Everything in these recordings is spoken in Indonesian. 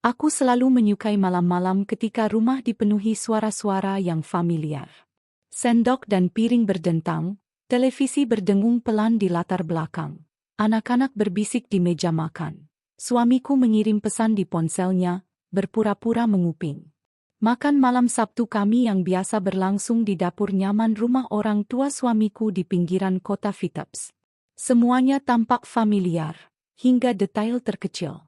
Aku selalu menyukai malam-malam ketika rumah dipenuhi suara-suara yang familiar. Sendok dan piring berdentang, televisi berdengung pelan di latar belakang. Anak-anak berbisik di meja makan. Suamiku mengirim pesan di ponselnya, berpura-pura menguping. Makan malam Sabtu kami yang biasa berlangsung di dapur nyaman rumah orang tua suamiku di pinggiran kota Vitebsk. Semuanya tampak familiar, hingga detail terkecil.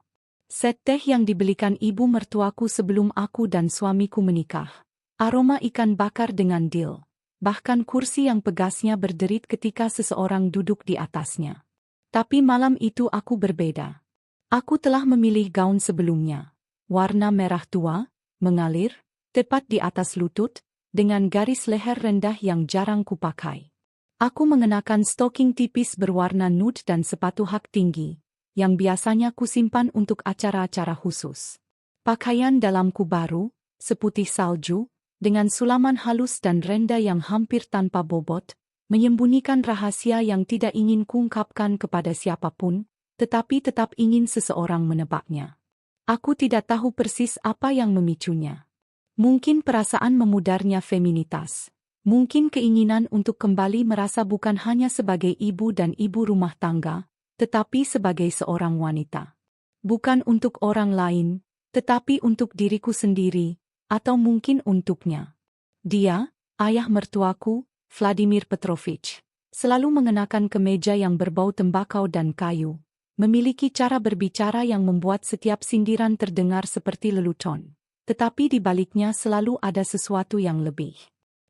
Set teh yang dibelikan ibu mertuaku sebelum aku dan suamiku menikah. Aroma ikan bakar dengan dil. Bahkan kursi yang pegasnya berderit ketika seseorang duduk di atasnya. Tapi malam itu aku berbeda. Aku telah memilih gaun sebelumnya. Warna merah tua, mengalir, tepat di atas lutut, dengan garis leher rendah yang jarang kupakai. Aku mengenakan stoking tipis berwarna nude dan sepatu hak tinggi, yang biasanya kusimpan untuk acara-acara khusus. Pakaian dalamku baru, seputih salju, dengan sulaman halus dan renda yang hampir tanpa bobot, menyembunyikan rahasia yang tidak ingin kuungkapkan kepada siapapun, tetapi tetap ingin seseorang menebaknya. Aku tidak tahu persis apa yang memicunya. Mungkin perasaan memudarnya feminitas. Mungkin keinginan untuk kembali merasa bukan hanya sebagai ibu dan ibu rumah tangga, tetapi sebagai seorang wanita. Bukan untuk orang lain, tetapi untuk diriku sendiri, atau mungkin untuknya. Dia, ayah mertuaku, Vladimir Petrovich, selalu mengenakan kemeja yang berbau tembakau dan kayu, memiliki cara berbicara yang membuat setiap sindiran terdengar seperti lelucon. Tetapi di baliknya selalu ada sesuatu yang lebih.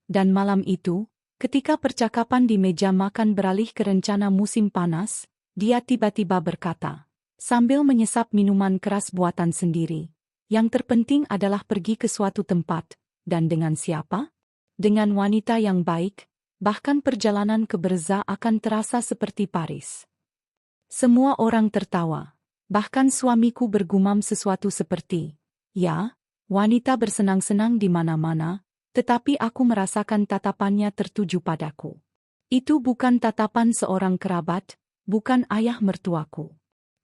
Dan malam itu, ketika percakapan di meja makan beralih ke rencana musim panas, dia tiba-tiba berkata, sambil menyesap minuman keras buatan sendiri, yang terpenting adalah pergi ke suatu tempat, dan dengan siapa? Dengan wanita yang baik, bahkan perjalanan ke Breza akan terasa seperti Paris. Semua orang tertawa, bahkan suamiku bergumam sesuatu seperti, ya, wanita bersenang-senang di mana-mana, tetapi aku merasakan tatapannya tertuju padaku. Itu bukan tatapan seorang kerabat, bukan ayah mertuaku.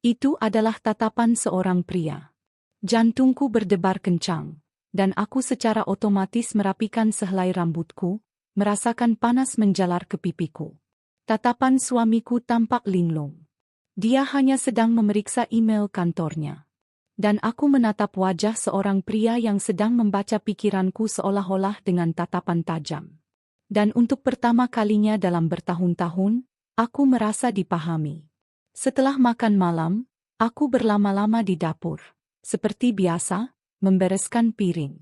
Itu adalah tatapan seorang pria. Jantungku berdebar kencang, dan aku secara otomatis merapikan sehelai rambutku, merasakan panas menjalar ke pipiku. Tatapan suamiku tampak linglung. Dia hanya sedang memeriksa email kantornya. Dan aku menatap wajah seorang pria yang sedang membaca pikiranku seolah-olah dengan tatapan tajam. Dan untuk pertama kalinya dalam bertahun-tahun, aku merasa dipahami. Setelah makan malam, aku berlama-lama di dapur. Seperti biasa, membereskan piring.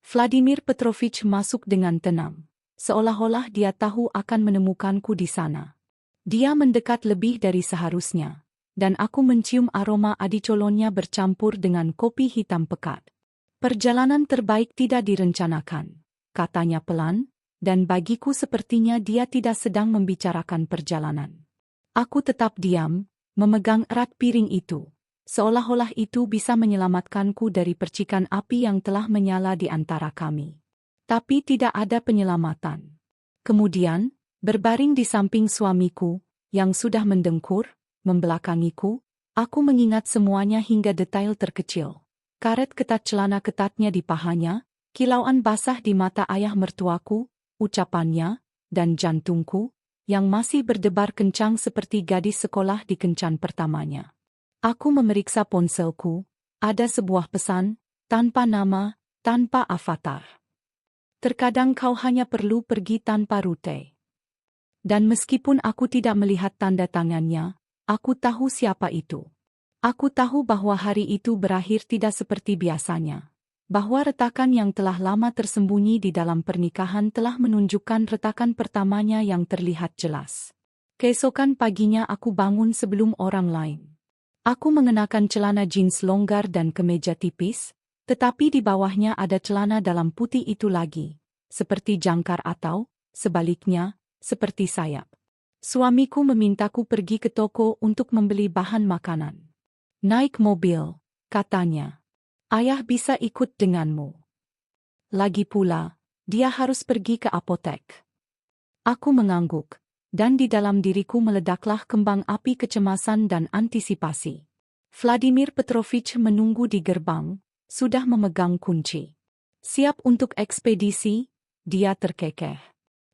Vladimir Petrovich masuk dengan tenang. Seolah-olah dia tahu akan menemukanku di sana. Dia mendekat lebih dari seharusnya. Dan aku mencium aroma adicolonnya bercampur dengan kopi hitam pekat. Perjalanan terbaik tidak direncanakan, katanya pelan, dan bagiku sepertinya dia tidak sedang membicarakan perjalanan. Aku tetap diam, memegang erat piring itu, seolah-olah itu bisa menyelamatkanku dari percikan api yang telah menyala di antara kami. Tapi tidak ada penyelamatan. Kemudian, berbaring di samping suamiku, yang sudah mendengkur, membelakangiku, aku mengingat semuanya hingga detail terkecil. Karet ketat celana ketatnya di pahanya, kilauan basah di mata ayah mertuaku, ucapannya, dan jantungku, yang masih berdebar kencang seperti gadis sekolah di kencan pertamanya. Aku memeriksa ponselku, ada sebuah pesan, tanpa nama, tanpa avatar. Terkadang kau hanya perlu pergi tanpa rute. Dan meskipun aku tidak melihat tanda tangannya, aku tahu siapa itu. Aku tahu bahwa hari itu berakhir tidak seperti biasanya. Bahwa retakan yang telah lama tersembunyi di dalam pernikahan telah menunjukkan retakan pertamanya yang terlihat jelas. Keesokan paginya aku bangun sebelum orang lain. Aku mengenakan celana jeans longgar dan kemeja tipis, tetapi di bawahnya ada celana dalam putih itu lagi, seperti jangkar atau, sebaliknya, seperti sayap. Suamiku memintaku pergi ke toko untuk membeli bahan makanan. Naik mobil, katanya. Ayah bisa ikut denganmu. Lagi pula, dia harus pergi ke apotek. Aku mengangguk, dan di dalam diriku meledaklah kembang api kecemasan dan antisipasi. Vladimir Petrovich menunggu di gerbang, sudah memegang kunci. Siap untuk ekspedisi, dia terkekeh.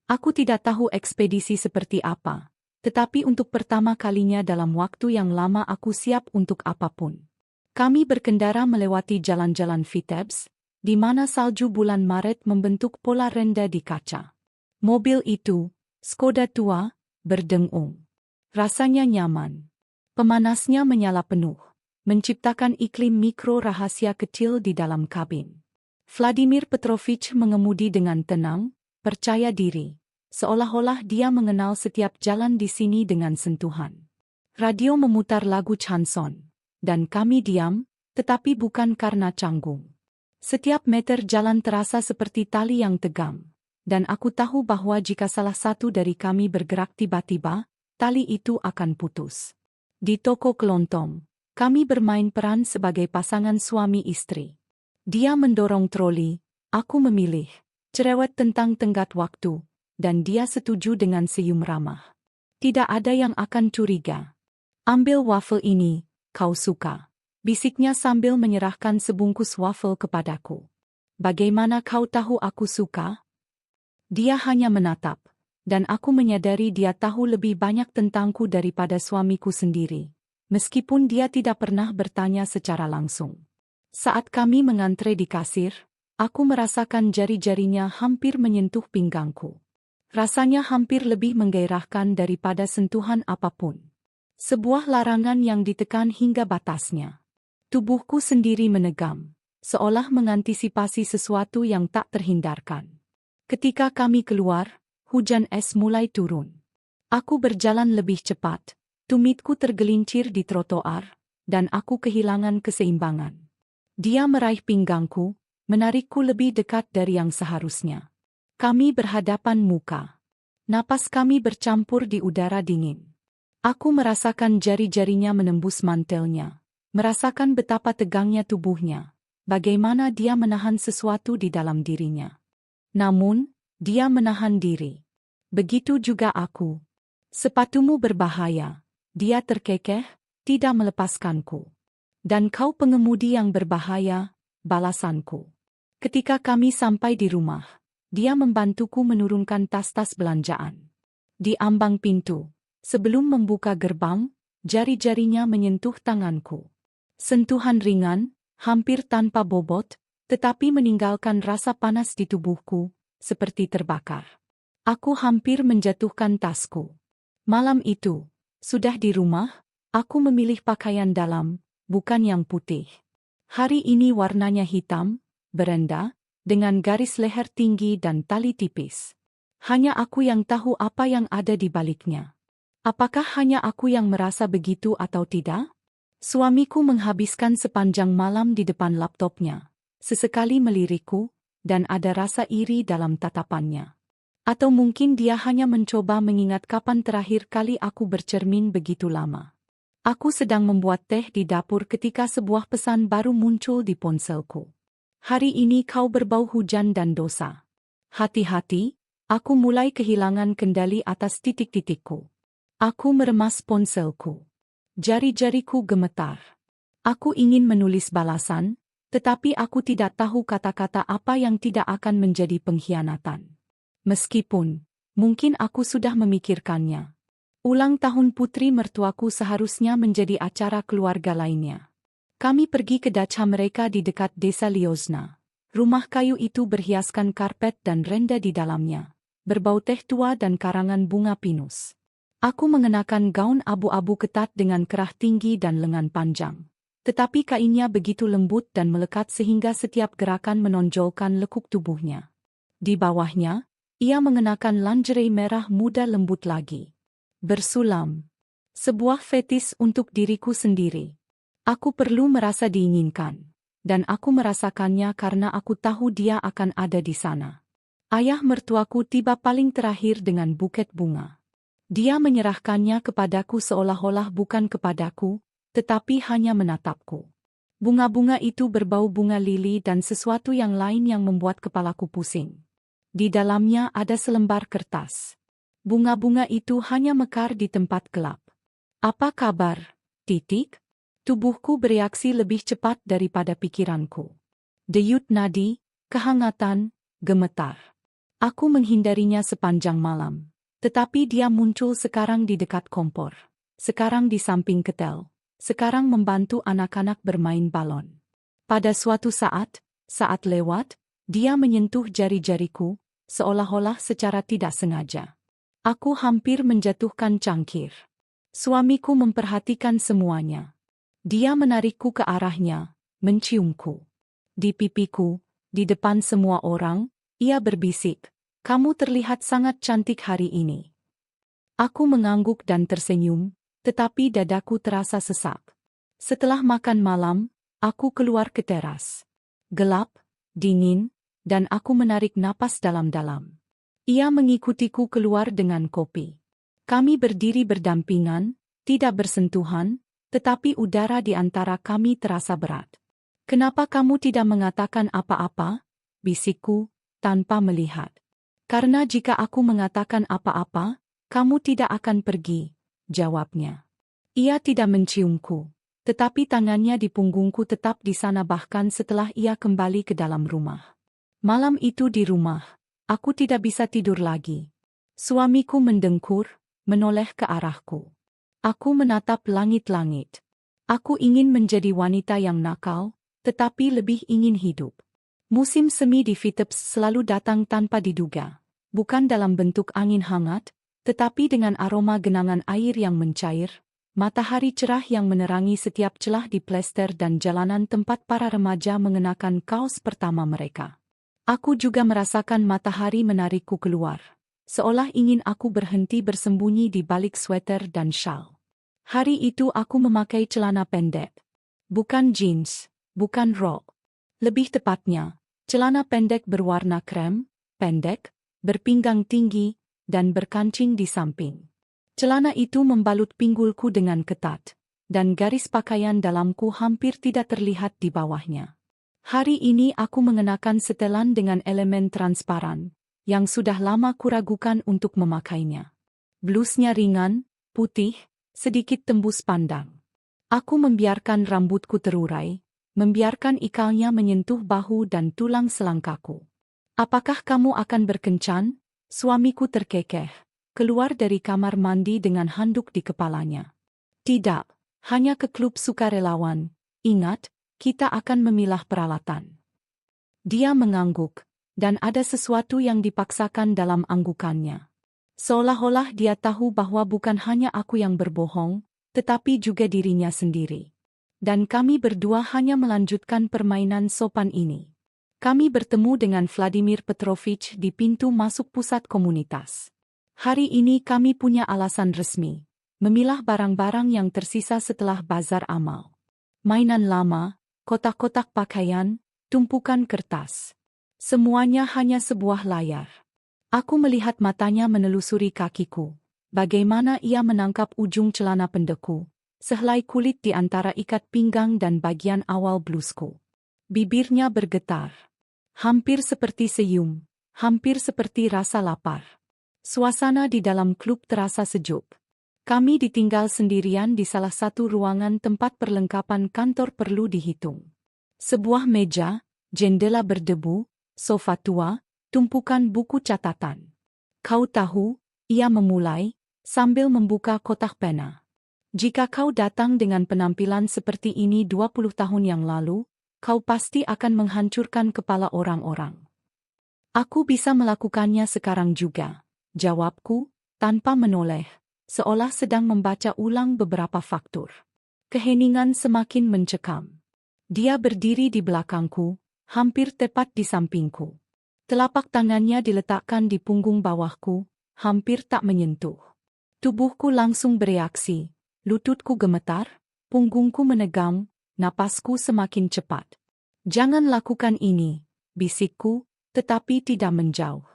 Aku tidak tahu ekspedisi seperti apa, tetapi untuk pertama kalinya dalam waktu yang lama aku siap untuk apapun. Kami berkendara melewati jalan-jalan Vitebsk, di mana salju bulan Maret membentuk pola rendah di kaca. Mobil itu, Skoda tua, berdengung. Rasanya nyaman. Pemanasnya menyala penuh, menciptakan iklim mikro rahasia kecil di dalam kabin. Vladimir Petrovich mengemudi dengan tenang, percaya diri, seolah-olah dia mengenal setiap jalan di sini dengan sentuhan. Radio memutar lagu chanson, dan kami diam, tetapi bukan karena canggung. Setiap meter jalan terasa seperti tali yang tegang, dan aku tahu bahwa jika salah satu dari kami bergerak tiba-tiba, tali itu akan putus. Di toko kelontong, kami bermain peran sebagai pasangan suami istri. Dia mendorong troli, aku memilih, cerewet tentang tenggat waktu, dan dia setuju dengan senyum ramah. Tidak ada yang akan curiga. Ambil wafel ini, kau suka, bisiknya sambil menyerahkan sebungkus wafel kepadaku. Bagaimana kau tahu aku suka? Dia hanya menatap, dan aku menyadari dia tahu lebih banyak tentangku daripada suamiku sendiri, meskipun dia tidak pernah bertanya secara langsung. Saat kami mengantre di kasir, aku merasakan jari-jarinya hampir menyentuh pinggangku. Rasanya hampir lebih menggairahkan daripada sentuhan apapun. Sebuah larangan yang ditekan hingga batasnya. Tubuhku sendiri menegam, seolah mengantisipasi sesuatu yang tak terhindarkan. Ketika kami keluar, hujan es mulai turun. Aku berjalan lebih cepat, tumitku tergelincir di trotoar, dan aku kehilangan keseimbangan. Dia meraih pinggangku, menarikku lebih dekat dari yang seharusnya. Kami berhadapan muka. Napas kami bercampur di udara dingin. Aku merasakan jari-jarinya menembus mantelnya, merasakan betapa tegangnya tubuhnya, bagaimana dia menahan sesuatu di dalam dirinya. Namun, dia menahan diri. Begitu juga aku. Sepatumu berbahaya. Dia terkekeh, tidak melepaskanku. Dan kau pengemudi yang berbahaya, balasanku. Ketika kami sampai di rumah, dia membantuku menurunkan tas-tas belanjaan. Di ambang pintu, sebelum membuka gerbang, jari-jarinya menyentuh tanganku. Sentuhan ringan, hampir tanpa bobot, tetapi meninggalkan rasa panas di tubuhku, seperti terbakar. Aku hampir menjatuhkan tasku. Malam itu, sudah di rumah, aku memilih pakaian dalam, bukan yang putih. Hari ini warnanya hitam, berenda, dengan garis leher tinggi dan tali tipis. Hanya aku yang tahu apa yang ada di baliknya. Apakah hanya aku yang merasa begitu atau tidak? Suamiku menghabiskan sepanjang malam di depan laptopnya. Sesekali melirikku, dan ada rasa iri dalam tatapannya. Atau mungkin dia hanya mencoba mengingat kapan terakhir kali aku bercermin begitu lama. Aku sedang membuat teh di dapur ketika sebuah pesan baru muncul di ponselku. Hari ini kau berbau hujan dan dosa. Hati-hati, aku mulai kehilangan kendali atas titik-titikku. Aku meremas ponselku. Jari-jariku gemetar. Aku ingin menulis balasan, tetapi aku tidak tahu kata-kata apa yang tidak akan menjadi pengkhianatan. Meskipun, mungkin aku sudah memikirkannya. Ulang tahun putri mertuaku seharusnya menjadi acara keluarga lainnya. Kami pergi ke dacha mereka di dekat desa Liozna. Rumah kayu itu berhiaskan karpet dan renda di dalamnya, berbau teh tua dan karangan bunga pinus. Aku mengenakan gaun abu-abu ketat dengan kerah tinggi dan lengan panjang. Tetapi kainnya begitu lembut dan melekat sehingga setiap gerakan menonjolkan lekuk tubuhnya. Di bawahnya, ia mengenakan lingerie merah muda lembut lagi. Bersulam. Sebuah fetis untuk diriku sendiri. Aku perlu merasa diinginkan. Dan aku merasakannya karena aku tahu dia akan ada di sana. Ayah mertuaku tiba paling terakhir dengan buket bunga. Dia menyerahkannya kepadaku seolah-olah bukan kepadaku, tetapi hanya menatapku. Bunga-bunga itu berbau bunga lili dan sesuatu yang lain yang membuat kepalaku pusing. Di dalamnya ada selembar kertas. Bunga-bunga itu hanya mekar di tempat gelap. Apa kabar? Titik? Tubuhku bereaksi lebih cepat daripada pikiranku. Denyut nadi, kehangatan, gemetar. Aku menghindarinya sepanjang malam. Tetapi dia muncul sekarang di dekat kompor. Sekarang di samping ketel. Sekarang membantu anak-anak bermain balon. Pada suatu saat lewat, dia menyentuh jari-jariku, seolah-olah secara tidak sengaja. Aku hampir menjatuhkan cangkir. Suamiku memperhatikan semuanya. Dia menarikku ke arahnya, menciumku. Di pipiku, di depan semua orang, ia berbisik, "Kamu terlihat sangat cantik hari ini." Aku mengangguk dan tersenyum, tetapi dadaku terasa sesak. Setelah makan malam, aku keluar ke teras. Gelap, dingin, dan aku menarik napas dalam-dalam. Ia mengikutiku keluar dengan kopi. Kami berdiri berdampingan, tidak bersentuhan, tetapi udara di antara kami terasa berat. "Kenapa kamu tidak mengatakan apa-apa?" bisikku, tanpa melihat. "Karena jika aku mengatakan apa-apa, kamu tidak akan pergi," jawabnya. Ia tidak menciumku, tetapi tangannya di punggungku tetap di sana bahkan setelah ia kembali ke dalam rumah. Malam itu di rumah, aku tidak bisa tidur lagi. Suamiku mendengkur, menoleh ke arahku. Aku menatap langit-langit. Aku ingin menjadi wanita yang nakal, tetapi lebih ingin hidup. Musim semi di Vitebsk selalu datang tanpa diduga. Bukan dalam bentuk angin hangat, tetapi dengan aroma genangan air yang mencair, matahari cerah yang menerangi setiap celah di plester dan jalanan tempat para remaja mengenakan kaos pertama mereka. Aku juga merasakan matahari menarikku keluar, seolah ingin aku berhenti bersembunyi di balik sweater dan syal. Hari itu aku memakai celana pendek. Bukan jeans, bukan rok. Lebih tepatnya, celana pendek berwarna krem, pendek, berpinggang tinggi, dan berkancing di samping. Celana itu membalut pinggulku dengan ketat, dan garis pakaian dalamku hampir tidak terlihat di bawahnya. Hari ini aku mengenakan setelan dengan elemen transparan, yang sudah lama kuragukan untuk memakainya. Blusnya ringan, putih, sedikit tembus pandang. Aku membiarkan rambutku terurai, membiarkan ikalnya menyentuh bahu dan tulang selangkaku. "Apakah kamu akan berkencan?" Suamiku terkekeh, keluar dari kamar mandi dengan handuk di kepalanya. "Tidak, hanya ke klub sukarelawan. Ingat, kita akan memilah peralatan." Dia mengangguk, dan ada sesuatu yang dipaksakan dalam anggukannya. Seolah-olah dia tahu bahwa bukan hanya aku yang berbohong, tetapi juga dirinya sendiri. Dan kami berdua hanya melanjutkan permainan sopan ini. Kami bertemu dengan Vladimir Petrovich di pintu masuk pusat komunitas. Hari ini kami punya alasan resmi, memilah barang-barang yang tersisa setelah bazar amal. Mainan lama, kotak-kotak pakaian, tumpukan kertas. Semuanya hanya sebuah layar. Aku melihat matanya menelusuri kakiku. Bagaimana ia menangkap ujung celana pendekku, sehelai kulit di antara ikat pinggang dan bagian awal blusku. Bibirnya bergetar. Hampir seperti senyum, hampir seperti rasa lapar. Suasana di dalam klub terasa sejuk. Kami ditinggal sendirian di salah satu ruangan tempat perlengkapan kantor perlu dihitung. Sebuah meja, jendela berdebu, sofa tua, tumpukan buku catatan. "Kau tahu," ia memulai, sambil membuka kotak pena. "Jika kau datang dengan penampilan seperti ini 20 tahun yang lalu, kau pasti akan menghancurkan kepala orang-orang." "Aku bisa melakukannya sekarang juga," jawabku, tanpa menoleh, seolah sedang membaca ulang beberapa faktur. Keheningan semakin mencekam. Dia berdiri di belakangku, hampir tepat di sampingku. Telapak tangannya diletakkan di punggung bawahku, hampir tak menyentuh. Tubuhku langsung bereaksi, lututku gemetar, punggungku menegang, napasku semakin cepat. "Jangan lakukan ini," bisikku, tetapi tidak menjauh.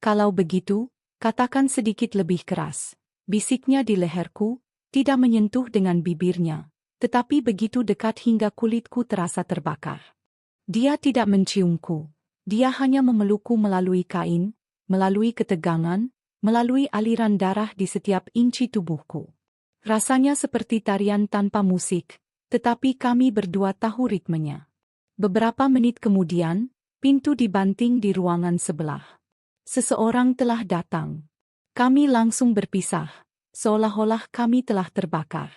"Kalau begitu, katakan sedikit lebih keras," bisiknya di leherku, tidak menyentuh dengan bibirnya, tetapi begitu dekat hingga kulitku terasa terbakar. Dia tidak menciumku, dia hanya memelukku melalui kain, melalui ketegangan, melalui aliran darah di setiap inci tubuhku. Rasanya seperti tarian tanpa musik, tetapi kami berdua tahu ritmenya. Beberapa menit kemudian, pintu dibanting di ruangan sebelah. Seseorang telah datang. Kami langsung berpisah, seolah-olah kami telah terbakar.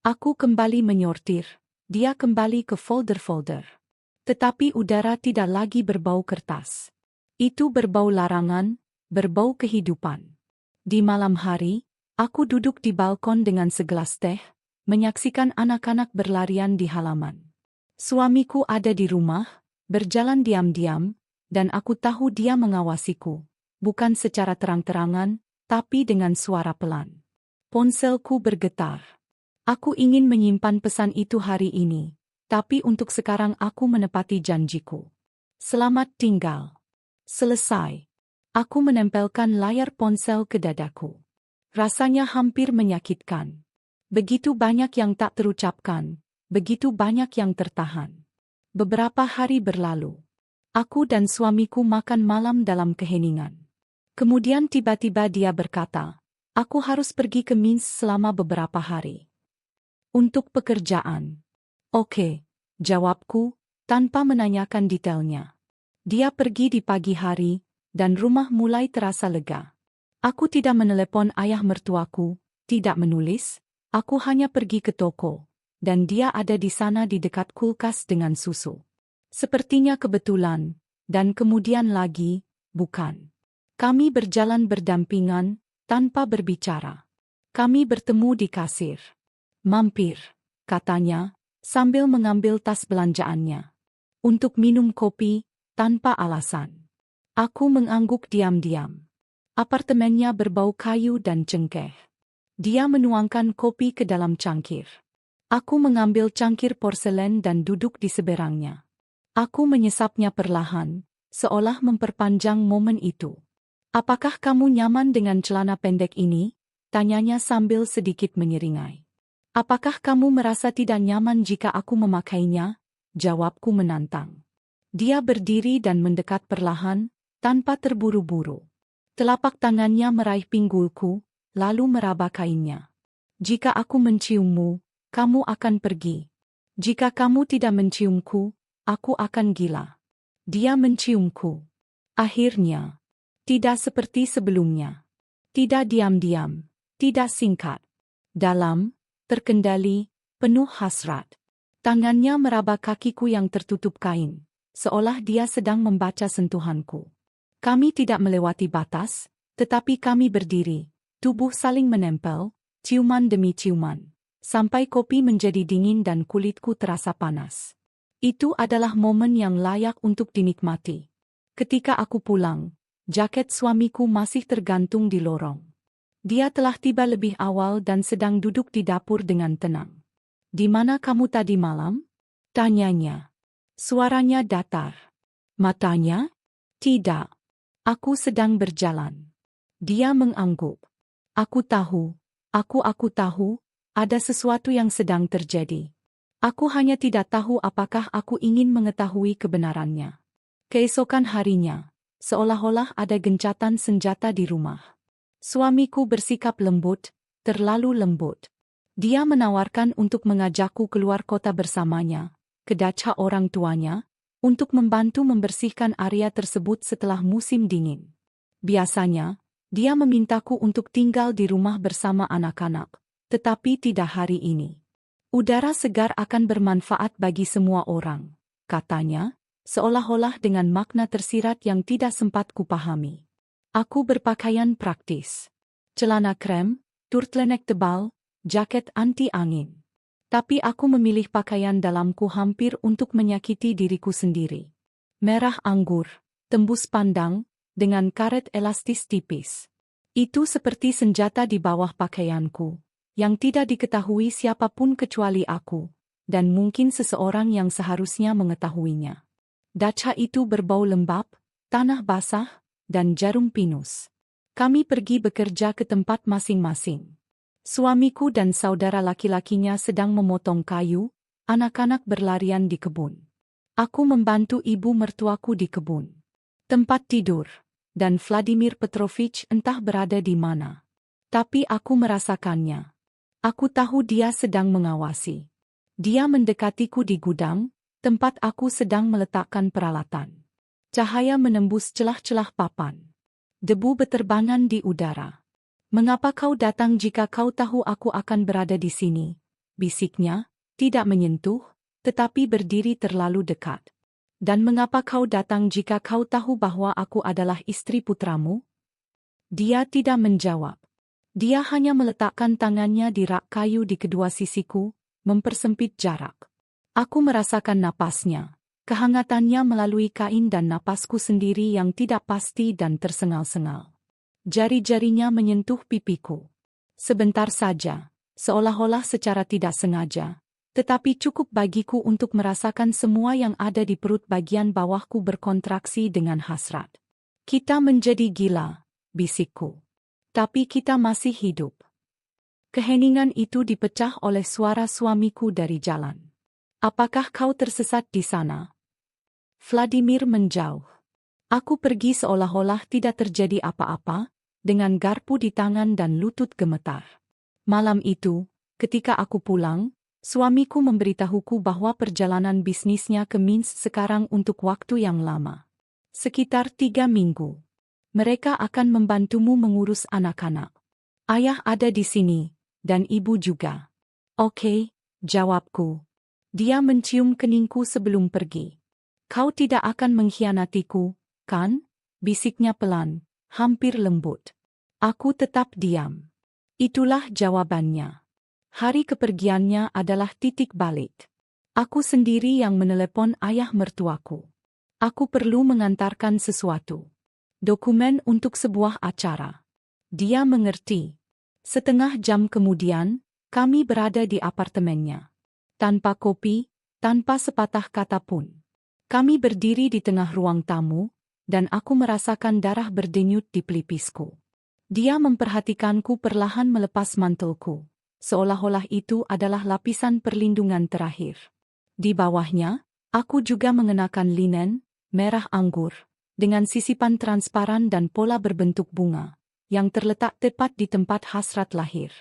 Aku kembali menyortir, dia kembali ke folder-folder. Tetapi udara tidak lagi berbau kertas. Itu berbau larangan, berbau kehidupan. Di malam hari, aku duduk di balkon dengan segelas teh, menyaksikan anak-anak berlarian di halaman. Suamiku ada di rumah, berjalan diam-diam, dan aku tahu dia mengawasiku, bukan secara terang-terangan, tapi dengan suara pelan. Ponselku bergetar. Aku ingin menyimpan pesan itu hari ini, tapi untuk sekarang aku menepati janjiku. Selamat tinggal. Selesai. Aku menempelkan layar ponsel ke dadaku. Rasanya hampir menyakitkan. Begitu banyak yang tak terucapkan, begitu banyak yang tertahan. Beberapa hari berlalu. Aku dan suamiku makan malam dalam keheningan. Kemudian tiba-tiba dia berkata, aku harus pergi ke Minsk selama beberapa hari. Untuk pekerjaan. Oke, jawabku, tanpa menanyakan detailnya. Dia pergi di pagi hari, dan rumah mulai terasa lega. Aku tidak menelepon ayah mertuaku, tidak menulis, aku hanya pergi ke toko, dan dia ada di sana di dekat kulkas dengan susu. Sepertinya kebetulan, dan kemudian lagi, bukan. Kami berjalan berdampingan, tanpa berbicara. Kami bertemu di kasir. Mampir, katanya, sambil mengambil tas belanjaannya. Untuk minum kopi, tanpa alasan. Aku mengangguk diam-diam. Apartemennya berbau kayu dan cengkeh. Dia menuangkan kopi ke dalam cangkir. Aku mengambil cangkir porselen dan duduk di seberangnya. Aku menyesapnya perlahan, seolah memperpanjang momen itu. Apakah kamu nyaman dengan celana pendek ini? Tanyanya sambil sedikit menyeringai. Apakah kamu merasa tidak nyaman jika aku memakainya? Jawabku menantang. Dia berdiri dan mendekat perlahan, tanpa terburu-buru. Telapak tangannya meraih pinggulku, lalu meraba kainnya. Jika aku menciummu, kamu akan pergi. Jika kamu tidak menciumku, aku akan gila. Dia menciumku. Akhirnya. Tidak seperti sebelumnya. Tidak diam-diam. Tidak singkat. Dalam, terkendali, penuh hasrat. Tangannya meraba kakiku yang tertutup kain. Seolah dia sedang membaca sentuhanku. Kami tidak melewati batas, tetapi kami berdiri, tubuh saling menempel, ciuman demi ciuman, sampai kopi menjadi dingin dan kulitku terasa panas. Itu adalah momen yang layak untuk dinikmati. Ketika aku pulang, jaket suamiku masih tergantung di lorong. Dia telah tiba lebih awal dan sedang duduk di dapur dengan tenang. "Di mana kamu tadi malam?" tanyanya. Suaranya datar. Matanya? Tidak. Aku sedang berjalan. Dia mengangguk. Aku tahu, aku tahu, ada sesuatu yang sedang terjadi. Aku hanya tidak tahu apakah aku ingin mengetahui kebenarannya. Keesokan harinya, seolah-olah ada gencatan senjata di rumah. Suamiku bersikap lembut, terlalu lembut. Dia menawarkan untuk mengajakku keluar kota bersamanya, ke dacha orang tuanya, untuk membantu membersihkan area tersebut setelah musim dingin. Biasanya, dia memintaku untuk tinggal di rumah bersama anak-anak, tetapi tidak hari ini. Udara segar akan bermanfaat bagi semua orang, katanya, seolah-olah dengan makna tersirat yang tidak sempat kupahami. Aku berpakaian praktis. Celana krem, turtleneck tebal, jaket anti-angin. Tapi aku memilih pakaian dalamku hampir untuk menyakiti diriku sendiri. Merah anggur, tembus pandang, dengan karet elastis tipis. Itu seperti senjata di bawah pakaianku, yang tidak diketahui siapapun kecuali aku, dan mungkin seseorang yang seharusnya mengetahuinya. Dacha itu berbau lembab, tanah basah, dan jarum pinus. Kami pergi bekerja ke tempat masing-masing. Suamiku dan saudara laki-lakinya sedang memotong kayu, anak-anak berlarian di kebun. Aku membantu ibu mertuaku di kebun. Tempat tidur, dan Vladimir Petrovich entah berada di mana. Tapi aku merasakannya. Aku tahu dia sedang mengawasi. Dia mendekatiku di gudang, tempat aku sedang meletakkan peralatan. Cahaya menembus celah-celah papan. Debu berterbangan di udara. "Mengapa kau datang jika kau tahu aku akan berada di sini?" bisiknya, tidak menyentuh, tetapi berdiri terlalu dekat. "Dan mengapa kau datang jika kau tahu bahwa aku adalah istri putramu?" Dia tidak menjawab. Dia hanya meletakkan tangannya di rak kayu di kedua sisiku, mempersempit jarak. Aku merasakan napasnya, kehangatannya melalui kain dan napasku sendiri yang tidak pasti dan tersengal-sengal. Jari-jarinya menyentuh pipiku. Sebentar saja, seolah-olah secara tidak sengaja, tetapi cukup bagiku untuk merasakan semua yang ada di perut bagian bawahku berkontraksi dengan hasrat. "Kita menjadi gila," bisikku. "Tapi kita masih hidup." Keheningan itu dipecah oleh suara suamiku dari jalan. "Apakah kau tersesat di sana?" Vladimir menjauh. Aku pergi seolah-olah tidak terjadi apa-apa, dengan garpu di tangan dan lutut gemetar. Malam itu, ketika aku pulang, suamiku memberitahuku bahwa perjalanan bisnisnya ke Minsk sekarang untuk waktu yang lama. Sekitar 3 minggu. "Mereka akan membantumu mengurus anak-anak. Ayah ada di sini, dan ibu juga." "Oke," jawabku. Dia mencium keningku sebelum pergi. "Kau tidak akan mengkhianatiku, kan?" bisiknya pelan, hampir lembut. Aku tetap diam. Itulah jawabannya. Hari kepergiannya adalah titik balik. Aku sendiri yang menelepon ayah mertuaku. Aku perlu mengantarkan sesuatu. Dokumen untuk sebuah acara. Dia mengerti. Setengah jam kemudian, kami berada di apartemennya. Tanpa kopi, tanpa sepatah kata pun. Kami berdiri di tengah ruang tamu, dan aku merasakan darah berdenyut di pelipisku. Dia memperhatikanku perlahan melepas mantelku, seolah-olah itu adalah lapisan perlindungan terakhir. Di bawahnya, aku juga mengenakan linen, merah anggur, dengan sisipan transparan dan pola berbentuk bunga, yang terletak tepat di tempat hasrat lahir.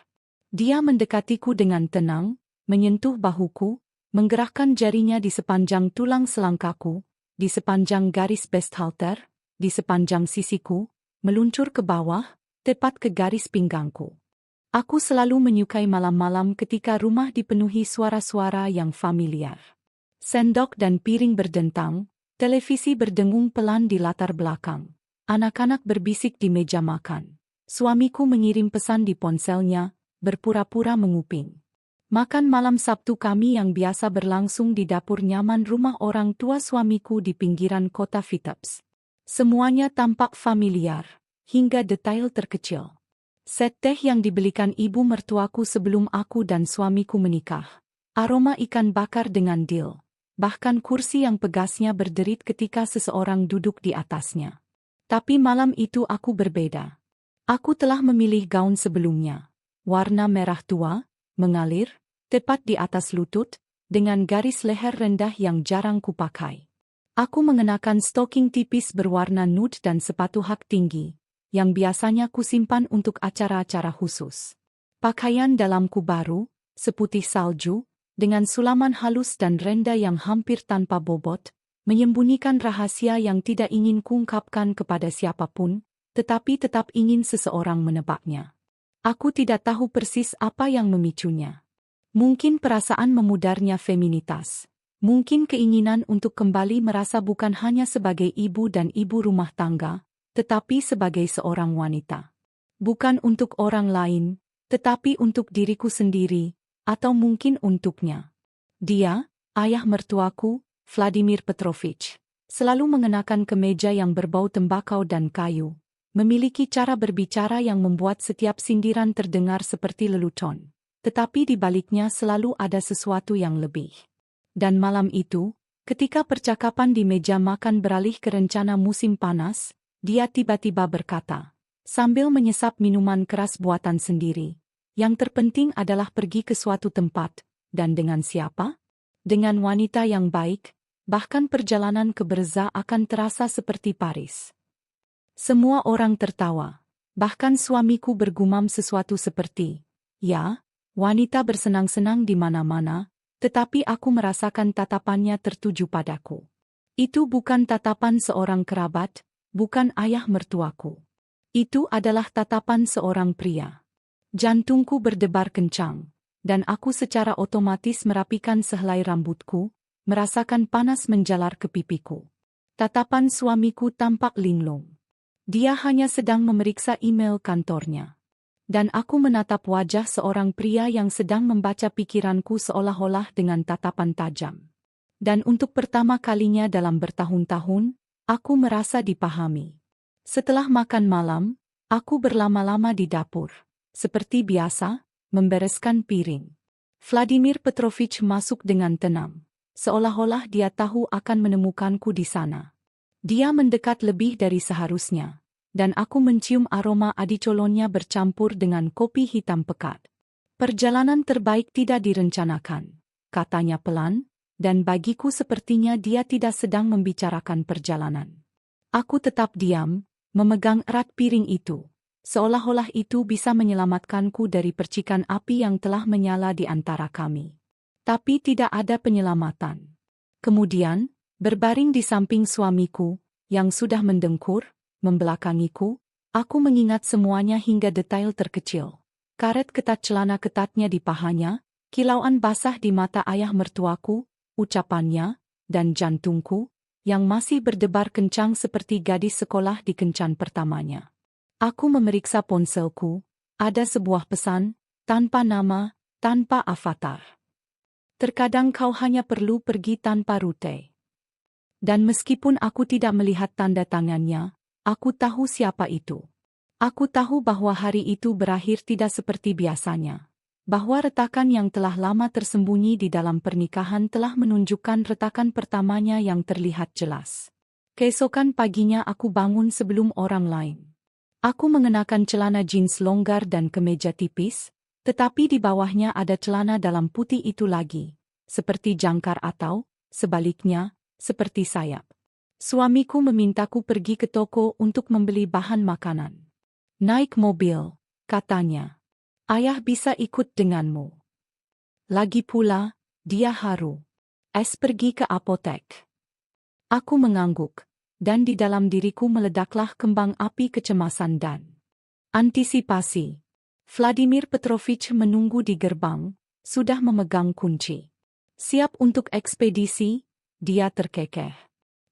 Dia mendekatiku dengan tenang, menyentuh bahuku, menggerakkan jarinya di sepanjang tulang selangkaku, di sepanjang garis besthalter, di sepanjang sisiku, meluncur ke bawah, tepat ke garis pinggangku. Aku selalu menyukai malam-malam ketika rumah dipenuhi suara-suara yang familiar. Sendok dan piring berdentang, televisi berdengung pelan di latar belakang. Anak-anak berbisik di meja makan. Suamiku mengirim pesan di ponselnya, berpura-pura menguping. Makan malam Sabtu kami yang biasa berlangsung di dapur nyaman rumah orang tua suamiku di pinggiran kota Vitebsk. Semuanya tampak familiar, hingga detail terkecil. Set teh yang dibelikan ibu mertuaku sebelum aku dan suamiku menikah. Aroma ikan bakar dengan dill. Bahkan kursi yang pegasnya berderit ketika seseorang duduk di atasnya. Tapi malam itu aku berbeda. Aku telah memilih gaun sebelumnya. Warna merah tua, mengalir, tepat di atas lutut, dengan garis leher rendah yang jarang kupakai. Aku mengenakan stoking tipis berwarna nude dan sepatu hak tinggi, yang biasanya kusimpan untuk acara-acara khusus. Pakaian dalamku baru, seputih salju, dengan sulaman halus dan renda yang hampir tanpa bobot, menyembunyikan rahasia yang tidak ingin kuungkapkan kepada siapapun, tetapi tetap ingin seseorang menebaknya. Aku tidak tahu persis apa yang memicunya. Mungkin perasaan memudarnya feminitas. Mungkin keinginan untuk kembali merasa bukan hanya sebagai ibu dan ibu rumah tangga, tetapi sebagai seorang wanita. Bukan untuk orang lain, tetapi untuk diriku sendiri, atau mungkin untuknya. Dia, ayah mertuaku, Vladimir Petrovich, selalu mengenakan kemeja yang berbau tembakau dan kayu, memiliki cara berbicara yang membuat setiap sindiran terdengar seperti lelucon, tetapi di baliknya selalu ada sesuatu yang lebih. Dan malam itu, ketika percakapan di meja makan beralih ke rencana musim panas, dia tiba-tiba berkata, sambil menyesap minuman keras buatan sendiri, yang terpenting adalah pergi ke suatu tempat, dan dengan siapa? Dengan wanita yang baik, bahkan perjalanan ke Breza akan terasa seperti Paris. Semua orang tertawa, bahkan suamiku bergumam sesuatu seperti, ya, wanita bersenang-senang di mana-mana, Tetapi aku merasakan tatapannya tertuju padaku. Itu bukan tatapan seorang kerabat, bukan ayah mertuaku. Itu adalah tatapan seorang pria. Jantungku berdebar kencang, dan aku secara otomatis merapikan sehelai rambutku, merasakan panas menjalar ke pipiku. Tatapan suamiku tampak linglung. Dia hanya sedang memeriksa email kantornya. Dan aku menatap wajah seorang pria yang sedang membaca pikiranku seolah-olah dengan tatapan tajam. Dan untuk pertama kalinya dalam bertahun-tahun, aku merasa dipahami. Setelah makan malam, aku berlama-lama di dapur. Seperti biasa, membereskan piring. Vladimir Petrovich masuk dengan tenang. Seolah-olah dia tahu akan menemukanku di sana. Dia mendekat lebih dari seharusnya. Dan aku mencium aroma adicolonnya bercampur dengan kopi hitam pekat. Perjalanan terbaik tidak direncanakan, katanya pelan, dan bagiku sepertinya dia tidak sedang membicarakan perjalanan. Aku tetap diam, memegang erat piring itu, seolah-olah itu bisa menyelamatkanku dari percikan api yang telah menyala di antara kami. Tapi tidak ada penyelamatan. Kemudian, berbaring di samping suamiku, yang sudah mendengkur, membelakangiku, aku mengingat semuanya hingga detail terkecil. Karet ketat celana ketatnya di pahanya, kilauan basah di mata ayah mertuaku, ucapannya, dan jantungku, yang masih berdebar kencang seperti gadis sekolah di kencan pertamanya. Aku memeriksa ponselku, ada sebuah pesan, tanpa nama, tanpa avatar. Terkadang kau hanya perlu pergi tanpa rute. Dan meskipun aku tidak melihat tanda tangannya, aku tahu siapa itu. Aku tahu bahwa hari itu berakhir tidak seperti biasanya. Bahwa retakan yang telah lama tersembunyi di dalam pernikahan telah menunjukkan retakan pertamanya yang terlihat jelas. Keesokan paginya aku bangun sebelum orang lain. Aku mengenakan celana jeans longgar dan kemeja tipis, tetapi di bawahnya ada celana dalam putih itu lagi, seperti jangkar atau, sebaliknya, seperti sayap. Suamiku memintaku pergi ke toko untuk membeli bahan makanan. Naik mobil, katanya. Ayah bisa ikut denganmu. Lagi pula, dia haru. Pergi ke apotek. Aku mengangguk, dan di dalam diriku meledaklah kembang api kecemasan dan antisipasi. Vladimir Petrovich menunggu di gerbang, sudah memegang kunci. Siap untuk ekspedisi, dia terkekeh.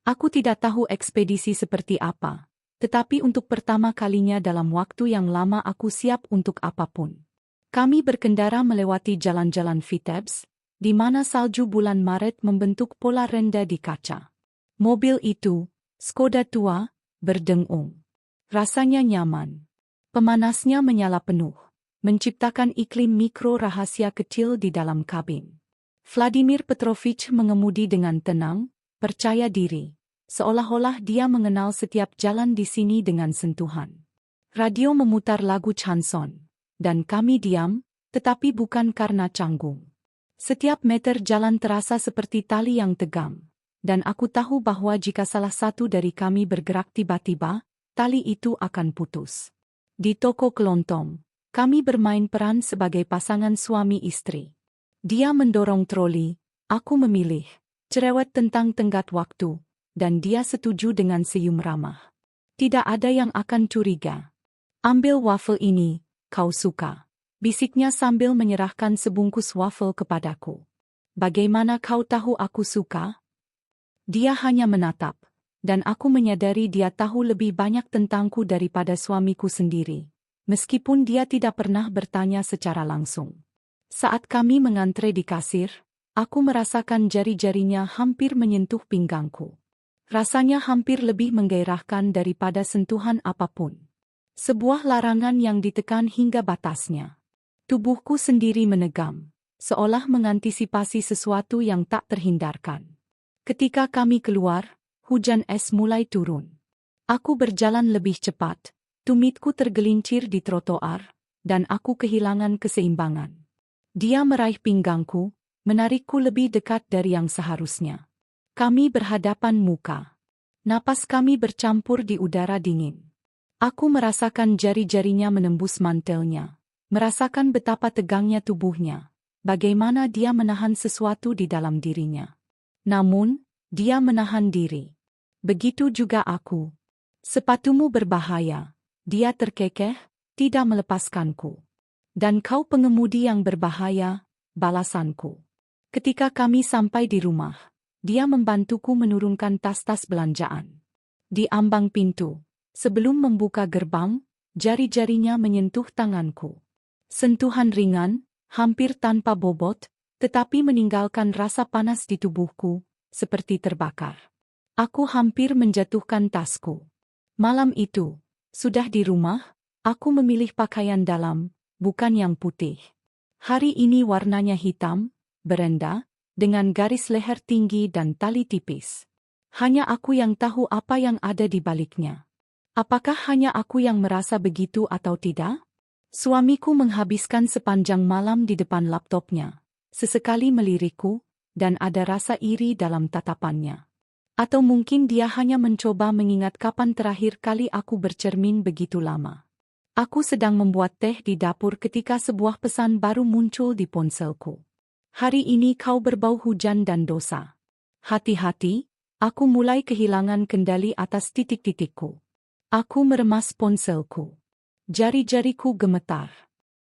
Aku tidak tahu ekspedisi seperti apa, tetapi untuk pertama kalinya dalam waktu yang lama aku siap untuk apapun. Kami berkendara melewati jalan-jalan Vitebsk, di mana salju bulan Maret membentuk pola rendah di kaca. Mobil itu, Skoda tua, berdengung. Rasanya nyaman. Pemanasnya menyala penuh, menciptakan iklim mikro rahasia kecil di dalam kabin. Vladimir Petrovich mengemudi dengan tenang, percaya diri, seolah-olah dia mengenal setiap jalan di sini dengan sentuhan. Radio memutar lagu chanson, dan kami diam, tetapi bukan karena canggung. Setiap meter jalan terasa seperti tali yang tegang, dan aku tahu bahwa jika salah satu dari kami bergerak tiba-tiba, tali itu akan putus. Di toko kelontong, kami bermain peran sebagai pasangan suami istri. Dia mendorong troli, aku memilih, cerewet tentang tenggat waktu, dan dia setuju dengan senyum ramah. Tidak ada yang akan curiga. Ambil wafel ini, kau suka, bisiknya sambil menyerahkan sebungkus wafel kepadaku. Bagaimana kau tahu aku suka? Dia hanya menatap, dan aku menyadari dia tahu lebih banyak tentangku daripada suamiku sendiri, meskipun dia tidak pernah bertanya secara langsung. Saat kami mengantre di kasir, aku merasakan jari-jarinya hampir menyentuh pinggangku. Rasanya hampir lebih menggairahkan daripada sentuhan apapun. Sebuah larangan yang ditekan hingga batasnya. Tubuhku sendiri menegam, seolah mengantisipasi sesuatu yang tak terhindarkan. Ketika kami keluar, hujan es mulai turun. Aku berjalan lebih cepat, tumitku tergelincir di trotoar, dan aku kehilangan keseimbangan. Dia meraih pinggangku, menarikku lebih dekat dari yang seharusnya. Kami berhadapan muka. Napas kami bercampur di udara dingin. Aku merasakan jari-jarinya menembus mantelnya, merasakan betapa tegangnya tubuhnya, bagaimana dia menahan sesuatu di dalam dirinya. Namun, dia menahan diri. Begitu juga aku. Sepatumu berbahaya. Dia terkekeh, tidak melepaskanku. Dan kau pengemudi yang berbahaya, balasanku. Ketika kami sampai di rumah, dia membantuku menurunkan tas-tas belanjaan. Di ambang pintu, sebelum membuka gerbang, jari-jarinya menyentuh tanganku. Sentuhan ringan, hampir tanpa bobot, tetapi meninggalkan rasa panas di tubuhku, seperti terbakar. Aku hampir menjatuhkan tasku. Malam itu, sudah di rumah, aku memilih pakaian dalam, bukan yang putih. Hari ini warnanya hitam, berenda, dengan garis leher tinggi dan tali tipis. Hanya aku yang tahu apa yang ada di baliknya. Apakah hanya aku yang merasa begitu atau tidak? Suamiku menghabiskan sepanjang malam di depan laptopnya. Sesekali melirikku, dan ada rasa iri dalam tatapannya. Atau mungkin dia hanya mencoba mengingat kapan terakhir kali aku bercermin begitu lama. Aku sedang membuat teh di dapur ketika sebuah pesan baru muncul di ponselku. Hari ini kau berbau hujan dan dosa. Hati-hati, aku mulai kehilangan kendali atas titik-titikku. Aku meremas ponselku. Jari-jariku gemetar.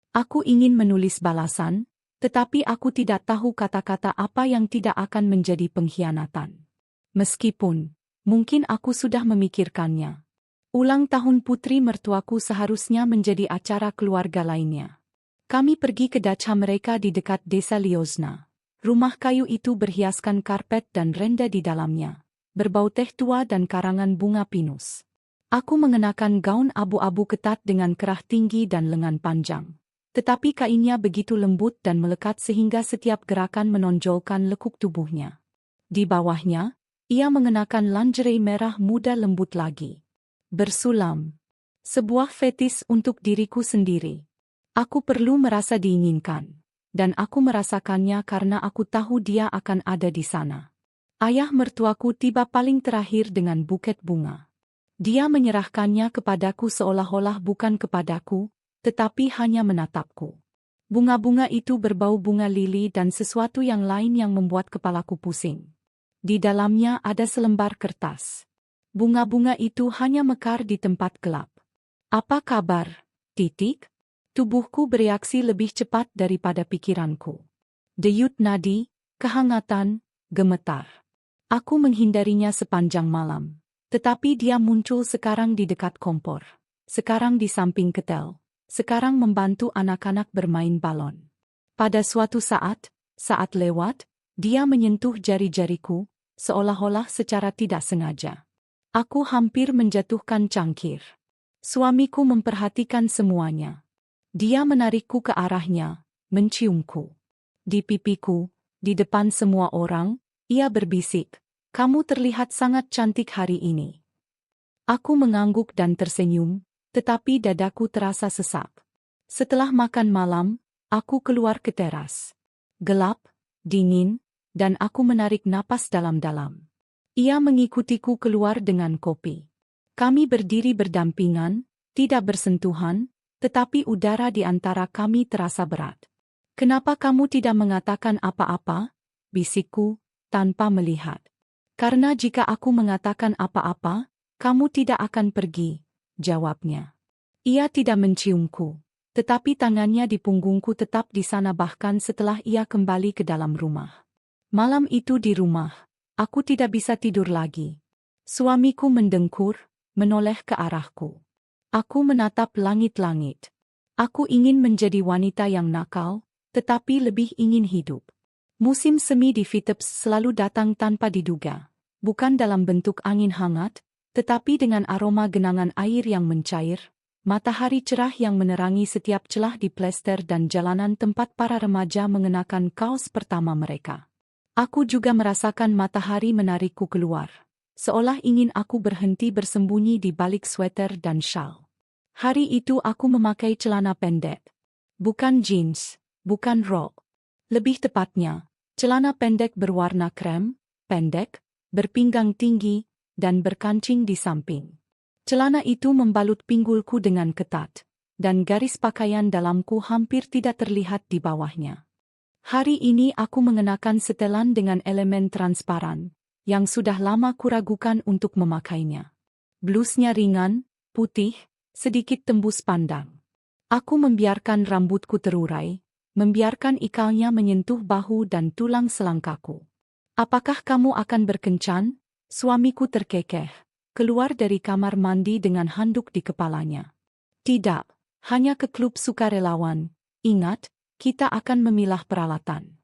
Aku ingin menulis balasan, tetapi aku tidak tahu kata-kata apa yang tidak akan menjadi pengkhianatan. Meskipun, mungkin aku sudah memikirkannya. Ulang tahun putri mertuaku seharusnya menjadi acara keluarga lainnya. Kami pergi ke dacha mereka di dekat desa Liozna. Rumah kayu itu berhiaskan karpet dan renda di dalamnya, berbau teh tua dan karangan bunga pinus. Aku mengenakan gaun abu-abu ketat dengan kerah tinggi dan lengan panjang. Tetapi kainnya begitu lembut dan melekat sehingga setiap gerakan menonjolkan lekuk tubuhnya. Di bawahnya, ia mengenakan lingerie merah muda lembut lagi. Bersulam. Sebuah fetis untuk diriku sendiri. Aku perlu merasa diinginkan. Dan aku merasakannya karena aku tahu dia akan ada di sana. Ayah mertuaku tiba paling terakhir dengan buket bunga. Dia menyerahkannya kepadaku seolah-olah bukan kepadaku, tetapi hanya menatapku. Bunga-bunga itu berbau bunga lili dan sesuatu yang lain yang membuat kepalaku pusing. Di dalamnya ada selembar kertas. Bunga-bunga itu hanya mekar di tempat gelap. Apa kabar? Titik? Tubuhku bereaksi lebih cepat daripada pikiranku. Denyut nadi, kehangatan, gemetar. Aku menghindarinya sepanjang malam. Tetapi dia muncul sekarang di dekat kompor. Sekarang di samping ketel. Sekarang membantu anak-anak bermain balon. Pada suatu saat lewat, dia menyentuh jari-jariku, seolah-olah secara tidak sengaja. Aku hampir menjatuhkan cangkir. Suamiku memperhatikan semuanya. Dia menarikku ke arahnya, menciumku. Di pipiku, di depan semua orang, ia berbisik, "Kamu terlihat sangat cantik hari ini." Aku mengangguk dan tersenyum, tetapi dadaku terasa sesak. Setelah makan malam, aku keluar ke teras. Gelap, dingin, dan aku menarik napas dalam-dalam. Ia mengikutiku keluar dengan kopi. Kami berdiri berdampingan, tidak bersentuhan, tetapi udara di antara kami terasa berat. "Kenapa kamu tidak mengatakan apa-apa?" bisikku, tanpa melihat. "Karena jika aku mengatakan apa-apa, kamu tidak akan pergi," jawabnya. Ia tidak menciumku, tetapi tangannya di punggungku tetap di sana bahkan setelah ia kembali ke dalam rumah. Malam itu di rumah, aku tidak bisa tidur lagi. Suamiku mendengkur, menoleh ke arahku. Aku menatap langit-langit. Aku ingin menjadi wanita yang nakal, tetapi lebih ingin hidup. Musim semi di Vitebsk selalu datang tanpa diduga. Bukan dalam bentuk angin hangat, tetapi dengan aroma genangan air yang mencair, matahari cerah yang menerangi setiap celah di plester dan jalanan tempat para remaja mengenakan kaos pertama mereka. Aku juga merasakan matahari menarikku keluar, seolah ingin aku berhenti bersembunyi di balik sweater dan syal. Hari itu aku memakai celana pendek. Bukan jeans, bukan rok. Lebih tepatnya, celana pendek berwarna krem, pendek, berpinggang tinggi, dan berkancing di samping. Celana itu membalut pinggulku dengan ketat, dan garis pakaian dalamku hampir tidak terlihat di bawahnya. Hari ini aku mengenakan setelan dengan elemen transparan, yang sudah lama kuragukan untuk memakainya. Blusnya ringan, putih, sedikit tembus pandang. Aku membiarkan rambutku terurai, membiarkan ikalnya menyentuh bahu dan tulang selangkaku. Apakah kamu akan berkencan? Suamiku terkekeh, keluar dari kamar mandi dengan handuk di kepalanya. Tidak, hanya ke klub sukarelawan. Ingat, kita akan memilah peralatan.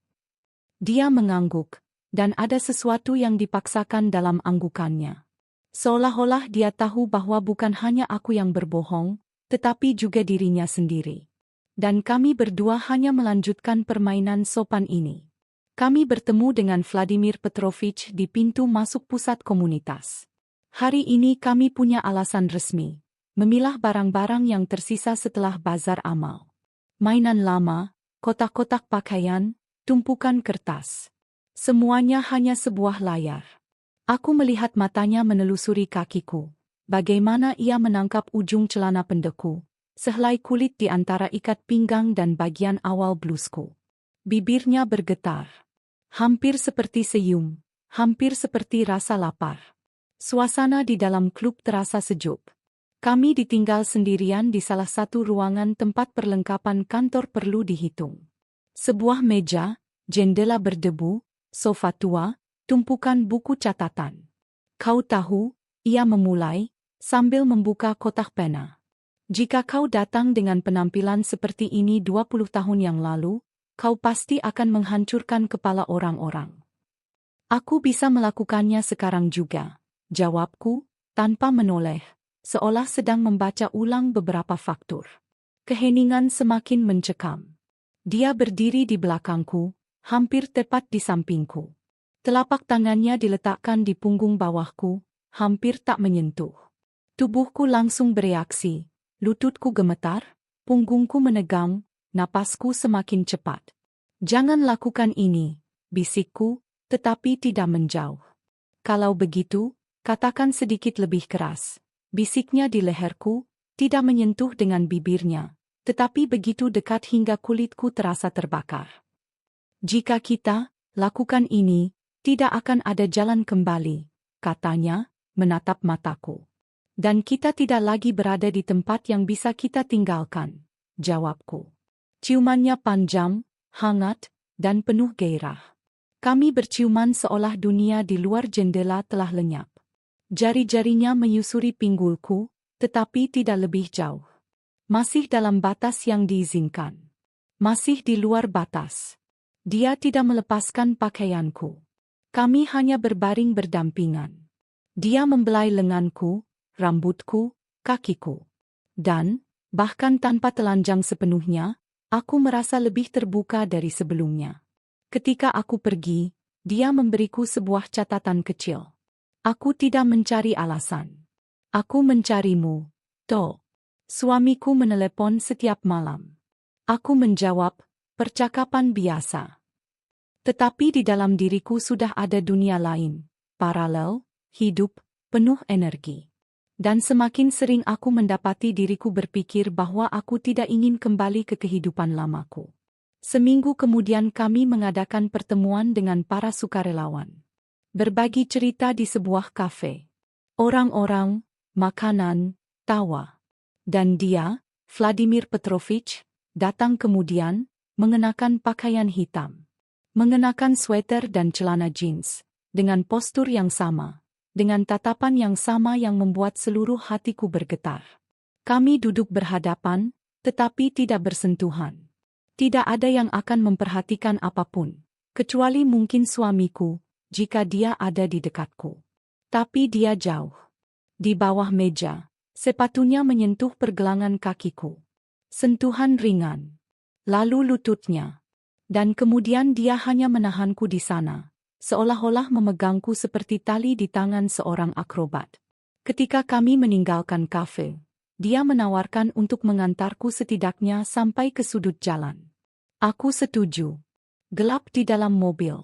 Dia mengangguk, dan ada sesuatu yang dipaksakan dalam anggukannya. Seolah-olah dia tahu bahwa bukan hanya aku yang berbohong, tetapi juga dirinya sendiri. Dan kami berdua hanya melanjutkan permainan sopan ini. Kami bertemu dengan Vladimir Petrovich di pintu masuk pusat komunitas. Hari ini kami punya alasan resmi, memilah barang-barang yang tersisa setelah bazar amal. Mainan lama, kotak-kotak pakaian, tumpukan kertas. Semuanya hanya sebuah layar. Aku melihat matanya menelusuri kakiku. Bagaimana ia menangkap ujung celana pendekku, sehelai kulit di antara ikat pinggang dan bagian awal blusku. Bibirnya bergetar. Hampir seperti senyum, hampir seperti rasa lapar. Suasana di dalam klub terasa sejuk. Kami ditinggal sendirian di salah satu ruangan tempat perlengkapan kantor perlu dihitung. Sebuah meja, jendela berdebu, sofa tua, tumpukan buku catatan. Kau tahu, ia memulai, sambil membuka kotak pena. Jika kau datang dengan penampilan seperti ini 20 tahun yang lalu, kau pasti akan menghancurkan kepala orang-orang. Aku bisa melakukannya sekarang juga, jawabku, tanpa menoleh, seolah sedang membaca ulang beberapa faktur. Keheningan semakin mencekam. Dia berdiri di belakangku, hampir tepat di sampingku. Telapak tangannya diletakkan di punggung bawahku, hampir tak menyentuh. Tubuhku langsung bereaksi, lututku gemetar, punggungku menegang, napasku semakin cepat. Jangan lakukan ini, bisikku, tetapi tidak menjauh. Kalau begitu, katakan sedikit lebih keras. Bisiknya di leherku, tidak menyentuh dengan bibirnya, tetapi begitu dekat hingga kulitku terasa terbakar. Jika kita lakukan ini, tidak akan ada jalan kembali, katanya, menatap mataku. Dan kita tidak lagi berada di tempat yang bisa kita tinggalkan, jawabku. Ciumannya panjang, hangat, dan penuh gairah. Kami berciuman seolah dunia di luar jendela telah lenyap. Jari-jarinya menyusuri pinggulku, tetapi tidak lebih jauh. Masih dalam batas yang diizinkan. Masih di luar batas. Dia tidak melepaskan pakaianku. Kami hanya berbaring berdampingan. Dia membelai lenganku, rambutku, kakiku. Dan, bahkan tanpa telanjang sepenuhnya, aku merasa lebih terbuka dari sebelumnya. Ketika aku pergi, dia memberiku sebuah catatan kecil. Aku tidak mencari alasan. Aku mencarimu, To. Suamiku menelepon setiap malam. Aku menjawab, percakapan biasa. Tetapi di dalam diriku sudah ada dunia lain, paralel, hidup, penuh energi. Dan semakin sering aku mendapati diriku berpikir bahwa aku tidak ingin kembali ke kehidupan lamaku. Seminggu kemudian kami mengadakan pertemuan dengan para sukarelawan. Berbagi cerita di sebuah kafe. Orang-orang, makanan, tawa. Dan dia, Vladimir Petrovich, datang kemudian, mengenakan pakaian hitam. Mengenakan sweater dan celana jeans, dengan postur yang sama. Dengan tatapan yang sama yang membuat seluruh hatiku bergetar. Kami duduk berhadapan, tetapi tidak bersentuhan. Tidak ada yang akan memperhatikan apapun, kecuali mungkin suamiku, jika dia ada di dekatku. Tapi dia jauh. Di bawah meja, sepatunya menyentuh pergelangan kakiku. Sentuhan ringan. Lalu lututnya. Dan kemudian dia hanya menahanku di sana. Seolah-olah memegangku seperti tali di tangan seorang akrobat. Ketika kami meninggalkan kafe, dia menawarkan untuk mengantarku setidaknya sampai ke sudut jalan. Aku setuju. Gelap di dalam mobil.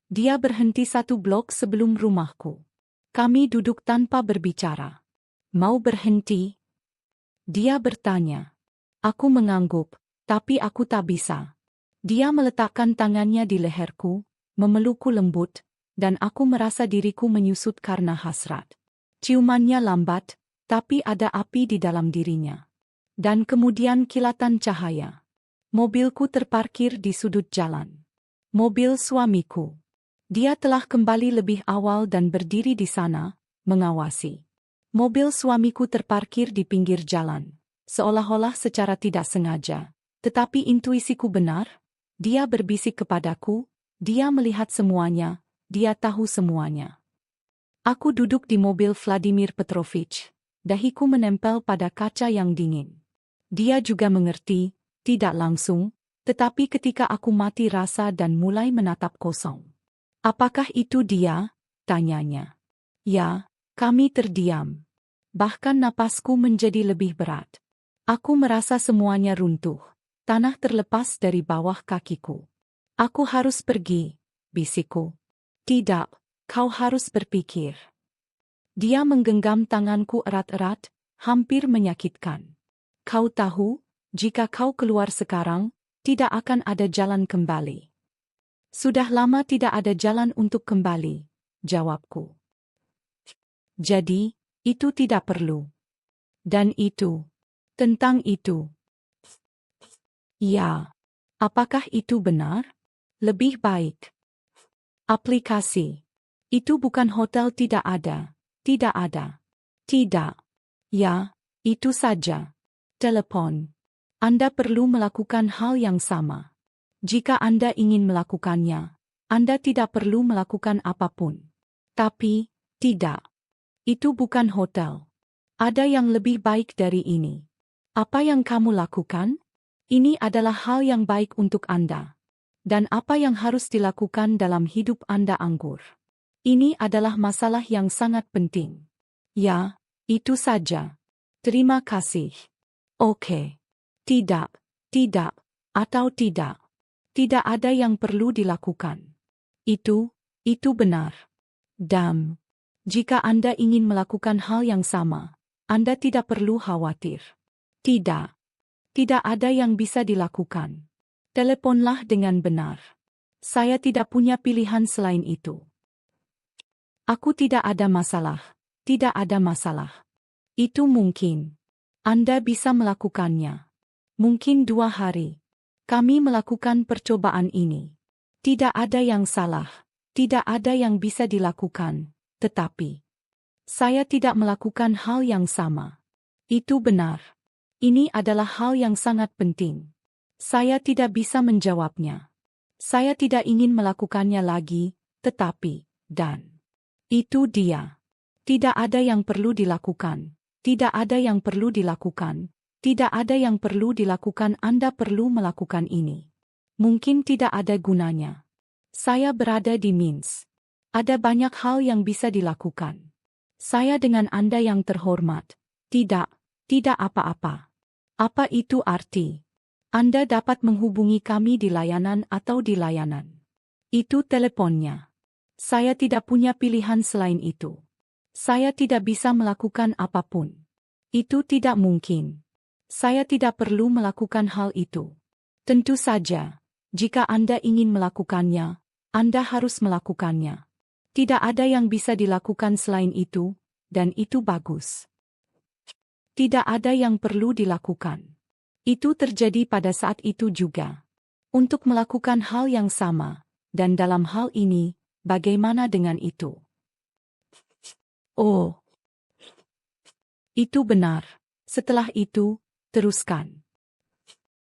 Dia berhenti satu blok sebelum rumahku. Kami duduk tanpa berbicara. Mau berhenti? Dia bertanya. Aku mengangguk, tapi aku tak bisa. Dia meletakkan tangannya di leherku, memelukku lembut, dan aku merasa diriku menyusut karena hasrat. Ciumannya lambat, tapi ada api di dalam dirinya. Dan kemudian kilatan cahaya. Mobilku terparkir di sudut jalan. Mobil suamiku. Dia telah kembali lebih awal dan berdiri di sana, mengawasi. Mobil suamiku terparkir di pinggir jalan, seolah-olah secara tidak sengaja. Tetapi intuisiku benar, dia berbisik kepadaku, dia melihat semuanya, dia tahu semuanya. Aku duduk di mobil Vladimir Petrovich, dahiku menempel pada kaca yang dingin. Dia juga mengerti, tidak langsung, tetapi ketika aku mati rasa dan mulai menatap kosong. Apakah itu dia? Tanyanya. Ya, kami terdiam. Bahkan napasku menjadi lebih berat. Aku merasa semuanya runtuh. Tanah terlepas dari bawah kakiku. Aku harus pergi, bisikku. Tidak, kau harus berpikir. Dia menggenggam tanganku erat-erat, hampir menyakitkan. Kau tahu, jika kau keluar sekarang, tidak akan ada jalan kembali. Sudah lama tidak ada jalan untuk kembali, jawabku. Jadi, itu tidak perlu. Dan itu. Tentang itu. Ya. Apakah itu benar? Lebih baik. Aplikasi. Itu bukan hotel tidak ada. Tidak ada. Tidak. Ya, itu saja. Telepon. Anda perlu melakukan hal yang sama. Jika Anda ingin melakukannya, Anda tidak perlu melakukan apapun. Tapi, tidak. Itu bukan hotel. Ada yang lebih baik dari ini. Apa yang kamu lakukan? Ini adalah hal yang baik untuk Anda. Dan apa yang harus dilakukan dalam hidup Anda anggur. Ini adalah masalah yang sangat penting. Ya, itu saja. Terima kasih. Oke. Tidak, tidak, atau tidak. Tidak ada yang perlu dilakukan. Itu benar. Dan, jika Anda ingin melakukan hal yang sama, Anda tidak perlu khawatir. Tidak. Tidak ada yang bisa dilakukan. Teleponlah dengan benar. Saya tidak punya pilihan selain itu. Aku tidak ada masalah. Tidak ada masalah. Itu mungkin. Anda bisa melakukannya. Mungkin 2 hari. Kami melakukan percobaan ini. Tidak ada yang salah. Tidak ada yang bisa dilakukan. Tetapi, saya tidak melakukan hal yang sama. Itu benar. Ini adalah hal yang sangat penting. Saya tidak bisa menjawabnya. Saya tidak ingin melakukannya lagi, tetapi, dan itu dia. Tidak ada yang perlu dilakukan. Tidak ada yang perlu dilakukan. Tidak ada yang perlu dilakukan. Anda perlu melakukan ini. Mungkin tidak ada gunanya. Saya berada di Minsk. Ada banyak hal yang bisa dilakukan. Saya dengan Anda yang terhormat. Tidak apa-apa. Apa itu arti? Anda dapat menghubungi kami di layanan atau di layanan. Itu teleponnya. Saya tidak punya pilihan selain itu. Saya tidak bisa melakukan apapun. Itu tidak mungkin. Saya tidak perlu melakukan hal itu. Tentu saja, jika Anda ingin melakukannya, Anda harus melakukannya. Tidak ada yang bisa dilakukan selain itu, dan itu bagus. Tidak ada yang perlu dilakukan. Itu terjadi pada saat itu juga. Untuk melakukan hal yang sama, dan dalam hal ini, bagaimana dengan itu? Oh, itu benar. Setelah itu, teruskan.